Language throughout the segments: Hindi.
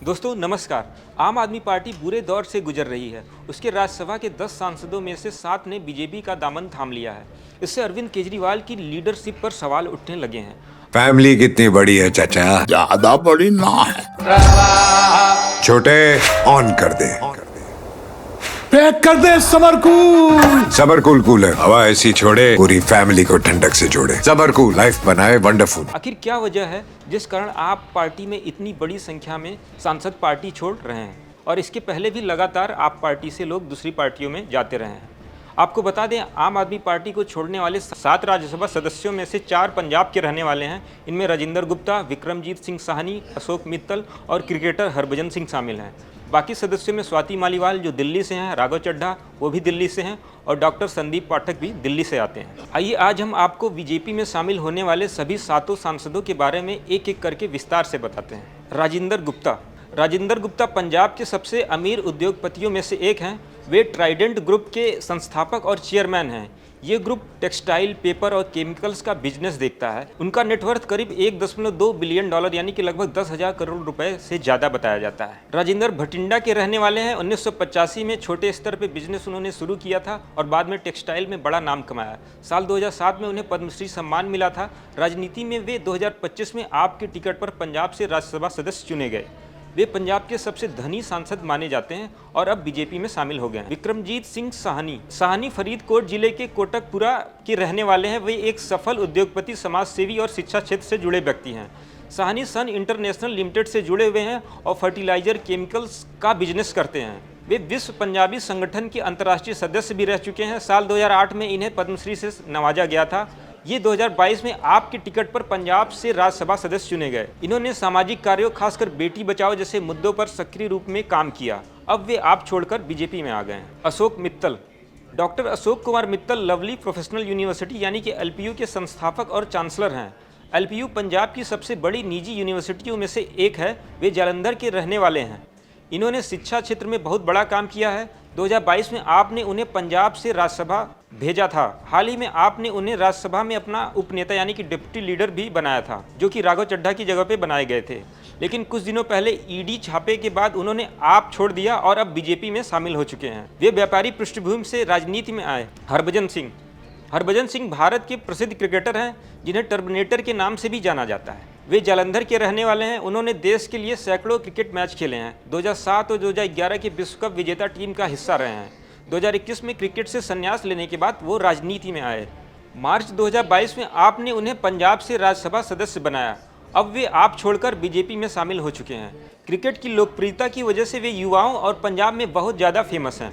दोस्तों नमस्कार। आम आदमी पार्टी बुरे दौर से गुजर रही है। उसके राज्यसभा के 10 सांसदों में से 7 ने बीजेपी का दामन थाम लिया है। इससे अरविंद केजरीवाल की लीडरशिप पर सवाल उठने लगे हैं। फैमिली कितनी बड़ी है चाचा? ज्यादा बड़ी ना है। छोटे ऑन कर दे। पैक कर दे समरकूल। सबरकूल कूलर हवा ऐसी छोड़े पूरी फैमिली को ठंडक से जोड़े। सबरकूल लाइफ बनाए वंडरफुल। आखिर क्या वजह है जिस कारण आप पार्टी में इतनी बड़ी संख्या में सांसद पार्टी छोड़ रहे हैं, और इसके पहले भी लगातार आप पार्टी से लोग दूसरी पार्टियों में जाते रहे हैं? आपको बता दें, आम आदमी पार्टी को छोड़ने वाले 7 राज्यसभा सदस्यों में से 4 पंजाब के रहने वाले हैं। इनमें राजिंदर गुप्ता, विक्रमजीत सिंह साहनी, अशोक मित्तल और क्रिकेटर हरभजन सिंह शामिल हैं। बाकी सदस्यों में स्वाति मालीवाल जो दिल्ली से हैं, राघव चड्ढा वो भी दिल्ली से हैं, और डॉक्टर संदीप पाठक भी दिल्ली से आते हैं। आइए आज हम आपको बीजेपी में शामिल होने वाले सभी 7 सांसदों के बारे में एक एक करके विस्तार से बताते हैं। राजिंदर गुप्ता पंजाब के सबसे अमीर उद्योगपतियों में से एक हैं। वे ट्राइडेंट ग्रुप के संस्थापक और चेयरमैन हैं। ये ग्रुप टेक्सटाइल, पेपर और केमिकल्स का बिजनेस देखता है। उनका नेटवर्थ करीब $1.2 बिलियन यानी कि लगभग 10,000 करोड़ रुपए से ज़्यादा बताया जाता है। राजिंदर भटिंडा के रहने वाले हैं। 1985 में छोटे स्तर पर बिजनेस उन्होंने शुरू किया था और बाद में टेक्सटाइल में बड़ा नाम कमाया। साल 2007 में उन्हें पद्मश्री सम्मान मिला था। राजनीति में वे 2025 में आपके टिकट पर पंजाब से राज्यसभा सदस्य चुने गए। वे पंजाब के सबसे धनी सांसद माने जाते हैं और अब बीजेपी में शामिल हो गए हैं। विक्रमजीत सिंह साहनी फरीदकोट जिले के कोटकपुरा के रहने वाले हैं। वे एक सफल उद्योगपति, समाजसेवी और शिक्षा क्षेत्र से जुड़े व्यक्ति हैं। साहनी सन इंटरनेशनल लिमिटेड से जुड़े हुए हैं और फर्टिलाइजर केमिकल्स का बिजनेस करते हैं। वे विश्व पंजाबी संगठन के अंतर्राष्ट्रीय सदस्य भी रह चुके हैं। साल 2008 में इन्हें पद्मश्री से नवाजा गया था। ये 2022 में आपके टिकट पर पंजाब से राज्यसभा सदस्य चुने गए। इन्होंने सामाजिक कार्यों, खासकर बेटी बचाओ जैसे मुद्दों पर सक्रिय रूप में काम किया। अब वे आप छोड़कर बीजेपी में आ गए हैं। Ashok Mittal. Doctor Ashok Kumar Mittal lovely professional university यानी कि एलपीयू के संस्थापक और चांसलर हैं। एलपीयू पंजाब की सबसे बड़ी निजी यूनिवर्सिटियों में से एक है। वे जालंधर के रहने वाले हैं। इन्होंने शिक्षा क्षेत्र में बहुत बड़ा काम किया है। 2022 में आपने उन्हें पंजाब से राज्यसभा भेजा था। हाल ही में आपने उन्हें राज्यसभा में अपना उपनेता यानी कि डिप्टी लीडर भी बनाया था, जो कि राघव चड्ढा की जगह पे बनाए गए थे। लेकिन कुछ दिनों पहले ईडी छापे के बाद उन्होंने आप छोड़ दिया और अब बीजेपी में शामिल हो चुके हैं। वे व्यापारी पृष्ठभूमि से राजनीति में आए। हरभजन सिंह भारत के प्रसिद्ध क्रिकेटर हैं, जिन्हें टर्मिनेटर के नाम से भी जाना जाता है। वे जालंधर के रहने वाले हैं। उन्होंने देश के लिए सैकड़ों क्रिकेट मैच खेले हैं। 2007 और 2011 के विश्व कप विजेता टीम का हिस्सा रहे हैं। 2021 में क्रिकेट से संन्यास लेने के बाद वो राजनीति में आए। मार्च 2022 में आपने उन्हें पंजाब से राज्यसभा सदस्य बनाया। अब वे आप छोड़कर बीजेपी में शामिल हो चुके हैं। क्रिकेट की लोकप्रियता की वजह से वे युवाओं और पंजाब में बहुत ज़्यादा फेमस हैं।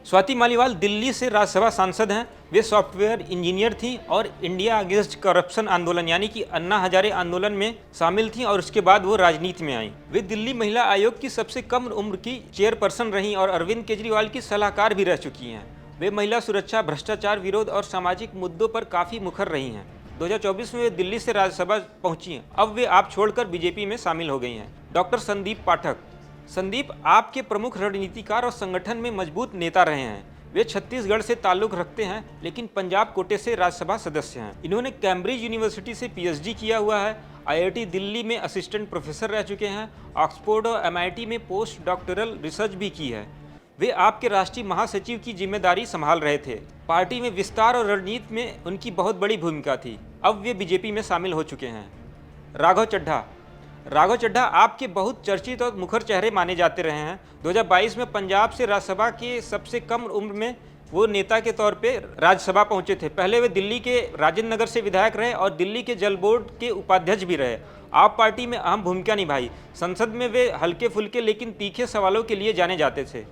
स्वाति मालीवाल दिल्ली से राज्यसभा सांसद हैं। वे सॉफ्टवेयर इंजीनियर थी और इंडिया अगेंस्ट करप्शन आंदोलन यानी कि अन्ना हजारे आंदोलन में शामिल थी और उसके बाद वो राजनीति में आई। वे दिल्ली महिला आयोग की सबसे कम उम्र की चेयरपर्सन रहीं और अरविंद केजरीवाल की सलाहकार भी रह चुकी हैं। वे महिला सुरक्षा, भ्रष्टाचार विरोध और सामाजिक मुद्दों पर काफ़ी मुखर रही हैं। 2024 में वे दिल्ली से राज्यसभा पहुंची हैं। अब वे आप छोड़कर बीजेपी में शामिल हो गई हैं। डॉक्टर संदीप पाठक। संदीप आपके प्रमुख रणनीतिकार और संगठन में मजबूत नेता रहे हैं। वे छत्तीसगढ़ से ताल्लुक रखते हैं, लेकिन पंजाब कोटे से राज्यसभा सदस्य हैं। इन्होंने कैम्ब्रिज यूनिवर्सिटी से पीएचडी किया हुआ है। आईआईटी दिल्ली में असिस्टेंट प्रोफेसर रह चुके हैं। ऑक्सफोर्ड और एमआईटी में पोस्ट डॉक्टरल रिसर्च भी की है। वे आपके राष्ट्रीय महासचिव की जिम्मेदारी संभाल रहे थे। पार्टी में विस्तार और रणनीति में उनकी बहुत बड़ी भूमिका थी। अब वे बीजेपी में शामिल हो चुके हैं। राघव चड्ढा आपके बहुत चर्चित और मुखर चेहरे माने जाते रहे हैं। 2022 में पंजाब से राज्यसभा के सबसे कम उम्र में वो नेता के तौर पे राज्यसभा पहुंचे थे। पहले वे दिल्ली के राजेंद्र नगर से विधायक रहे और दिल्ली के जल बोर्ड के उपाध्यक्ष भी रहे। आप पार्टी में अहम भूमिका निभाई। संसद में वे हल्के फुल्के लेकिन तीखे सवालों के लिए जाने जाते थे।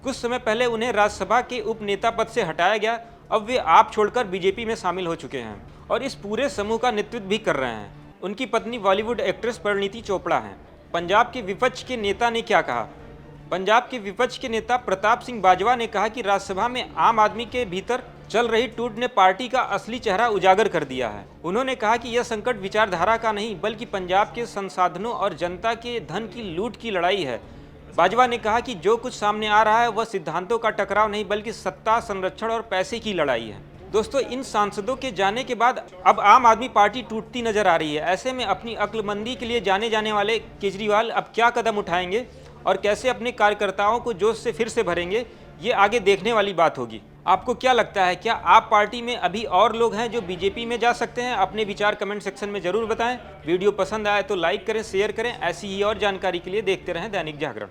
कुछ समय पहले उन्हें राज्यसभा के उपनेता पद से हटाया गया। अब वे आप छोड़कर बीजेपी में शामिल हो चुके हैं और इस पूरे समूह का नेतृत्व भी कर रहे हैं। उनकी पत्नी बॉलीवुड एक्ट्रेस परिणीति चोपड़ा हैं। पंजाब के विपक्ष के नेता ने क्या कहा? पंजाब के विपक्ष के नेता प्रताप सिंह बाजवा ने कहा कि राज्यसभा में आम आदमी के भीतर चल रही टूट ने पार्टी का असली चेहरा उजागर कर दिया है। उन्होंने कहा कि यह संकट विचारधारा का नहीं बल्कि पंजाब के संसाधनों और जनता के धन की लूट की लड़ाई है। बाजवा ने कहा कि जो कुछ सामने आ रहा है वह सिद्धांतों का टकराव नहीं बल्कि सत्ता, संरक्षण और पैसे की लड़ाई है। दोस्तों, इन सांसदों के जाने के बाद अब आम आदमी पार्टी टूटती नजर आ रही है। ऐसे में अपनी अक्लमंदी के लिए जाने जाने वाले केजरीवाल अब क्या कदम उठाएंगे और कैसे अपने कार्यकर्ताओं को जोश से फिर से भरेंगे, ये आगे देखने वाली बात होगी। आपको क्या लगता है, क्या आप पार्टी में अभी और लोग हैं जो बीजेपी में जा सकते हैं? अपने विचार कमेंट सेक्शन में जरूर बताएं। वीडियो पसंद आए तो लाइक करें, शेयर करें। ऐसी ही और जानकारी के लिए देखते रहें दैनिक जागरण।